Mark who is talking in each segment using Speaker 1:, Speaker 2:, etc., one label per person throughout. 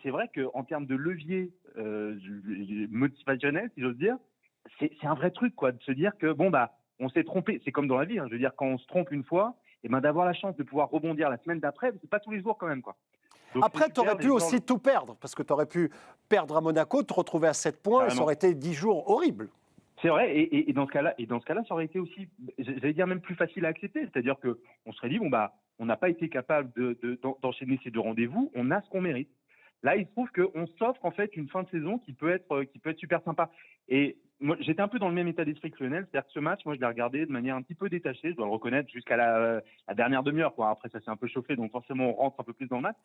Speaker 1: c'est vrai qu'en termes de levier motivationnel, si j'ose dire, c'est un vrai truc, quoi, de se dire que bon bah on s'est trompé. C'est comme dans la vie, hein, je veux dire, quand on se trompe une fois, et ben d'avoir la chance de pouvoir rebondir la semaine d'après, c'est pas tous les jours quand même, quoi. Donc c'est
Speaker 2: Après, tu aurais
Speaker 1: super
Speaker 2: pu
Speaker 1: des gens
Speaker 2: aussi tout perdre, parce que tu aurais pu perdre à Monaco, te retrouver à 7 points, et ça
Speaker 1: carrément.
Speaker 2: aurait été 10 jours horribles.
Speaker 1: C'est vrai, et dans ce cas-là, ça aurait été aussi, j'allais dire même plus facile à accepter. C'est-à-dire que on serait dit bon bah, on n'a pas été capable d'enchaîner ces deux rendez-vous, on a ce qu'on mérite. Là, il se trouve qu'on s'offre en fait une fin de saison qui peut être super sympa. Et moi, j'étais un peu dans le même état d'esprit que Lionel, c'est-à-dire que ce match, moi, je l'ai regardé de manière un petit peu détachée, je dois le reconnaître, jusqu'à la dernière demi-heure, quoi. Après, ça s'est un peu chauffé, donc forcément, on rentre un peu plus dans le match.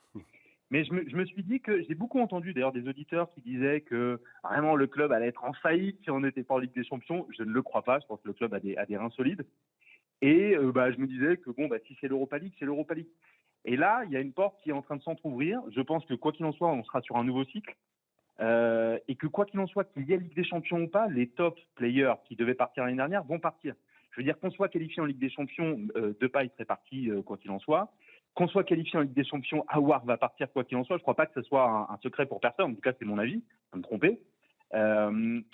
Speaker 1: Mais je me suis dit que j'ai beaucoup entendu d'ailleurs des auditeurs qui disaient que vraiment le club allait être en faillite si on n'était pas en Ligue des Champions. Je ne le crois pas. Je pense que le club a des reins solides. Et bah, je me disais que bon, bah, si c'est l'Europa League, c'est l'Europa League. Et là, il y a une porte qui est en train de s'entrouvrir. Je pense que quoi qu'il en soit, on sera sur un nouveau cycle. Et que quoi qu'il en soit, qu'il y ait Ligue des Champions ou pas, les top players qui devaient partir l'année dernière vont partir. Je veux dire qu'on soit qualifié en Ligue des Champions, Depay serait parti quoi qu'il en soit. Qu'on soit qualifié en Ligue des Champions, Aouar va partir quoi qu'il en soit. Je ne crois pas que ce soit un secret pour personne. En tout cas, c'est mon avis. Je vais me tromper.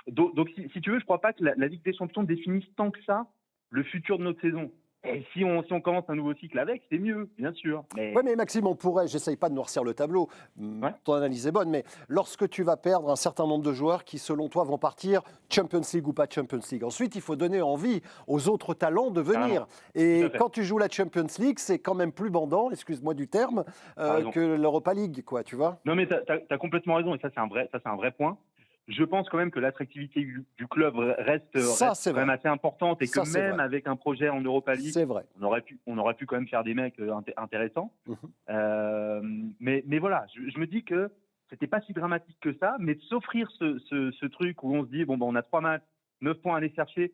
Speaker 1: Donc si tu veux, je ne crois pas que la Ligue des Champions définisse tant que ça le futur de notre saison. Et si on commence un nouveau cycle avec, c'est mieux, bien sûr.
Speaker 2: Oui,
Speaker 1: Mais
Speaker 2: mais Maxime, on pourrait, j'essaye pas de noircir le tableau,
Speaker 1: ouais,
Speaker 2: ton analyse est bonne, mais lorsque tu vas perdre un certain nombre de joueurs qui, selon toi, vont partir Champions League ou pas Champions League, ensuite, il faut donner envie aux autres talents de
Speaker 1: carrément.
Speaker 2: venir.
Speaker 1: Tout
Speaker 2: Et
Speaker 1: à fait.
Speaker 2: quand tu joues la Champions League, c'est quand même plus bandant, excuse-moi du terme,
Speaker 1: T'as raison.
Speaker 2: que l'Europa League, quoi, tu vois.
Speaker 1: Non, mais tu as complètement raison, et ça, c'est un vrai point. Je pense quand même que l'attractivité du club
Speaker 2: Ça,
Speaker 1: reste
Speaker 2: c'est
Speaker 1: quand même
Speaker 2: vrai.
Speaker 1: assez importante, et que
Speaker 2: Ça, c'est
Speaker 1: même
Speaker 2: vrai.
Speaker 1: avec un projet en Europa League,
Speaker 2: C'est vrai.
Speaker 1: on aurait pu quand même faire des mecs intéressants.
Speaker 2: Mhm.
Speaker 1: Euh, mais voilà, je me dis que c'était pas si dramatique que ça, mais de s'offrir ce truc où on se dit bon, ben, on a 3 matchs, 9 points à aller chercher.